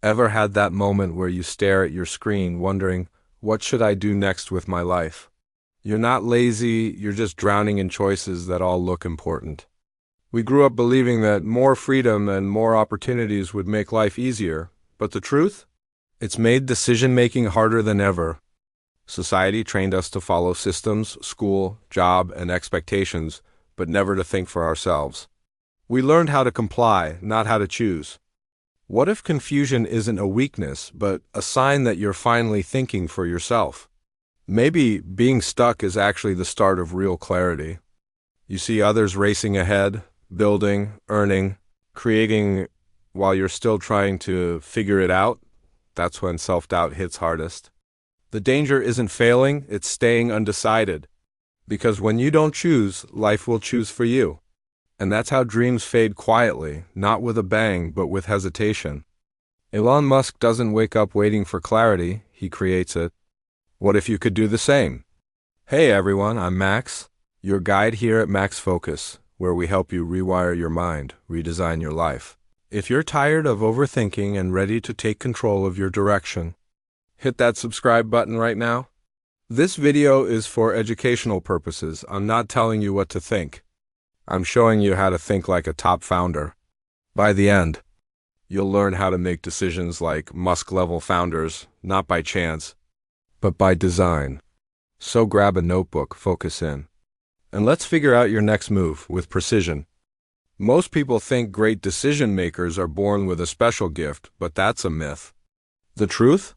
Ever had that moment where you stare at your screen wondering, what should I do next with my life? You're not lazy, you're just drowning in choices that all look important. We grew up believing that more freedom and more opportunities would make life easier, but the truth? It's made decision-making harder than ever. Society trained us to follow systems, school, job, and expectations, but never to think for ourselves. We learned how to comply, not how to choose. What if confusion isn't a weakness, but a sign that you're finally thinking for yourself? Maybe being stuck is actually the start of real clarity. You see others racing ahead, building, earning, creating, while you're still trying to figure it out. That's when self-doubt hits hardest. The danger isn't failing, it's staying undecided. Because when you don't choose, life will choose for you. And that's how dreams fade quietly, not with a bang, but with hesitation. Elon Musk doesn't wake up waiting for clarity, he creates it. What if you could do the same? Hey everyone, I'm Max, your guide here at Max Focus, where we help you rewire your mind, redesign your life. If you're tired of overthinking and ready to take control of your direction, hit that subscribe button right now. This video is for educational purposes. I'm not telling you what to think. I'm showing you how to think like a top founder. By the end, you'll learn how to make decisions like Musk-level founders, not by chance, but by design. So grab a notebook, focus in, and let's figure out your next move with precision. Most people think great decision makers are born with a special gift, but that's a myth. The truth?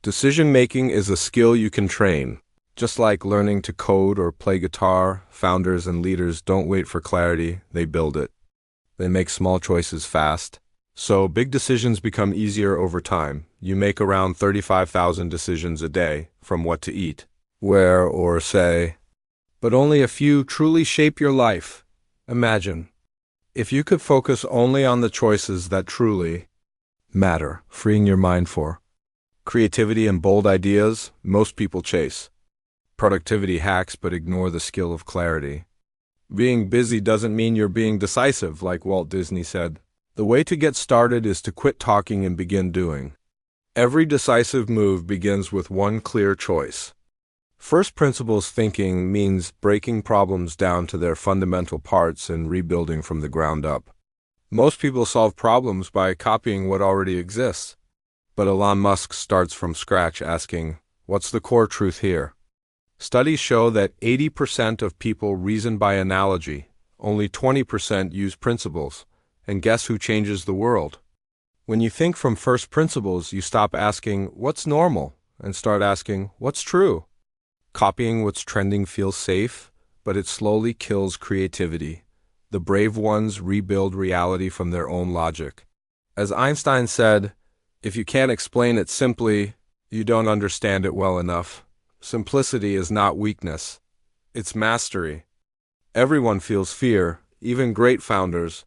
Decision making is a skill you can train. Just like learning to code or play guitar, founders and leaders don't wait for clarity, they build it. They make small choices fast. So big decisions become easier over time. You make around 35,000 decisions a day, from what to eat, where, or say. But only a few truly shape your life. Imagine, if you could focus only on the choices that truly matter, freeing your mind for creativity and bold ideas, most people chase productivity hacks but ignore the skill of clarity. Being busy doesn't mean you're being decisive, like Walt Disney said. The way to get started is to quit talking and begin doing. Every decisive move begins with one clear choice. First principles thinking means breaking problems down to their fundamental parts and rebuilding from the ground up. Most people solve problems by copying what already exists. But Elon Musk starts from scratch asking, what's the core truth here? Studies show that 80% of people reason by analogy, only 20% use principles. And guess who changes the world? When you think from first principles, you stop asking, what's normal? And start asking, what's true? Copying what's trending feels safe, but it slowly kills creativity. The brave ones rebuild reality from their own logic. As Einstein said, if you can't explain it simply, you don't understand it well enough. Simplicity is not weakness. It's mastery. Everyone feels fear, even great founders.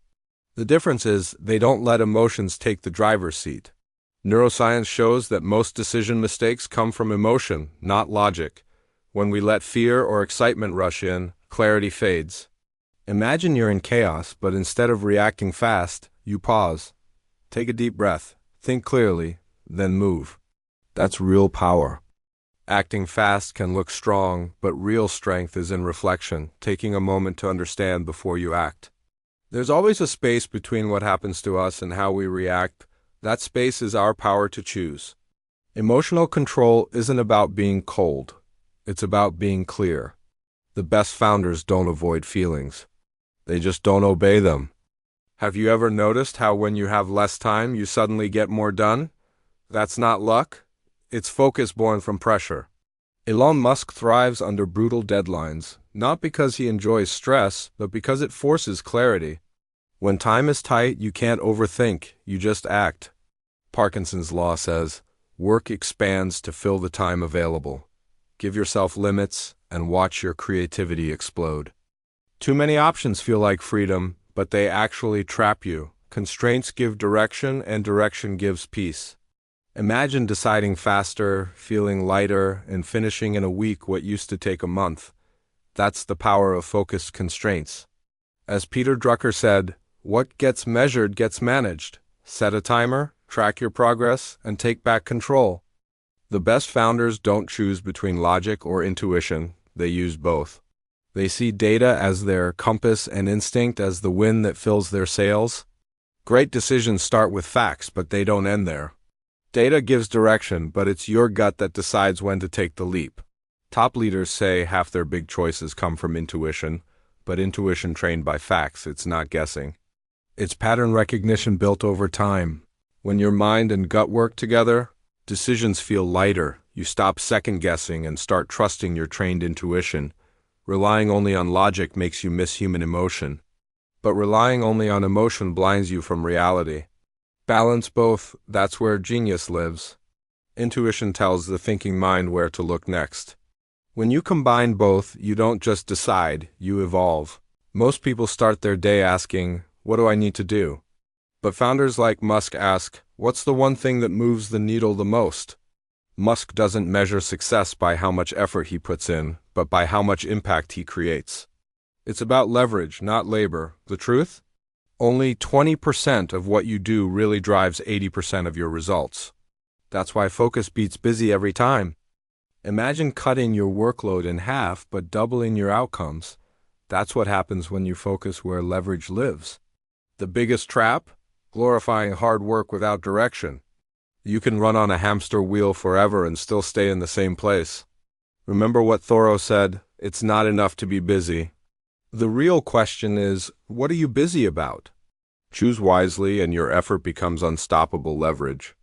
The difference is they don't let emotions take the driver's seat. Neuroscience shows that most decision mistakes come from emotion, not logic. When we let fear or excitement rush in, clarity fades. Imagine you're in chaos, but instead of reacting fast, you pause. Take a deep breath, think clearly, then move. That's real power. Acting fast can look strong, but real strength is in reflection, taking a moment to understand before you act. There's always a space between what happens to us and how we react. That space is our power to choose. Emotional control isn't about being cold. It's about being clear. The best founders don't avoid feelings. They just don't obey them. Have you ever noticed how when you have less time, you suddenly get more done? That's not luck. It's focus born from pressure. Elon Musk thrives under brutal deadlines, not because he enjoys stress, but because it forces clarity. When time is tight, you can't overthink, you just act. Parkinson's law says, work expands to fill the time available. Give yourself limits and watch your creativity explode. Too many options feel like freedom, but they actually trap you. Constraints give direction, and direction gives peace. Imagine deciding faster, feeling lighter, and finishing in a week what used to take a month. That's the power of focused constraints. As Peter Drucker said, what gets measured gets managed. Set a timer, track your progress, and take back control. The best founders don't choose between logic or intuition, they use both. They see data as their compass and instinct as the wind that fills their sails. Great decisions start with facts, but they don't end there. Data gives direction, but it's your gut that decides when to take the leap. Top leaders say half their big choices come from intuition, but intuition trained by facts, it's not guessing. It's pattern recognition built over time. When your mind and gut work together, decisions feel lighter. You stop second-guessing and start trusting your trained intuition. Relying only on logic makes you miss human emotion. But relying only on emotion blinds you from reality. Balance both, that's where genius lives. Intuition tells the thinking mind where to look next. When you combine both, you don't just decide, you evolve. Most people start their day asking, what do I need to do? But founders like Musk ask, what's the one thing that moves the needle the most? Musk doesn't measure success by how much effort he puts in, but by how much impact he creates. It's about leverage, not labor. The truth? Only 20% of what you do really drives 80% of your results. That's why focus beats busy every time. Imagine cutting your workload in half but doubling your outcomes. That's what happens when you focus where leverage lives. The biggest trap? Glorifying hard work without direction. You can run on a hamster wheel forever and still stay in the same place. Remember what Thoreau said, it's not enough to be busy. The real question is, what are you busy about? Choose wisely and your effort becomes unstoppable leverage.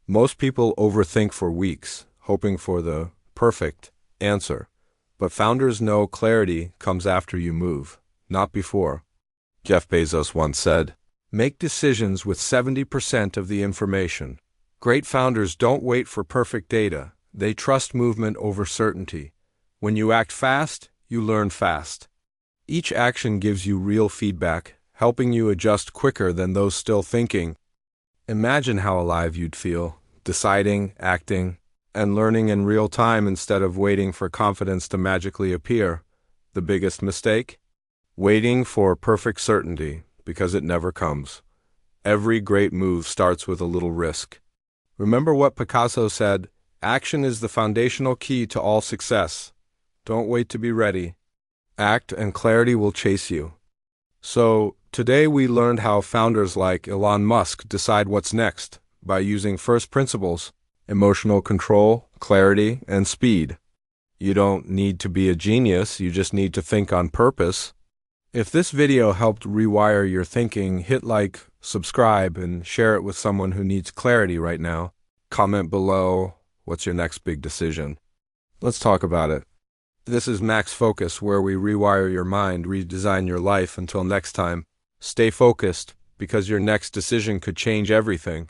Most people overthink for weeks, hoping for the perfect answer. But founders know clarity comes after you move, not before. Jeff Bezos once said, make decisions with 70% of the information. Great founders don't wait for perfect data. They trust movement over certainty. When you act fast, you learn fast. Each action gives you real feedback, helping you adjust quicker than those still thinking. Imagine how alive you'd feel, deciding, acting, and learning in real time instead of waiting for confidence to magically appear. The biggest mistake? Waiting for perfect certainty, because it never comes. Every great move starts with a little risk. Remember what Picasso said, action is the foundational key to all success. Don't wait to be ready. Act and clarity will chase you. So, today we learned how founders like Elon Musk decide what's next by using first principles, emotional control, clarity, and speed. You don't need to be a genius, you just need to think on purpose. If this video helped rewire your thinking, hit like, subscribe, and share it with someone who needs clarity right now. Comment below, what's your next big decision? Let's talk about it. This is Max Focus, where we rewire your mind, redesign your life. Until next time, stay focused, because your next decision could change everything.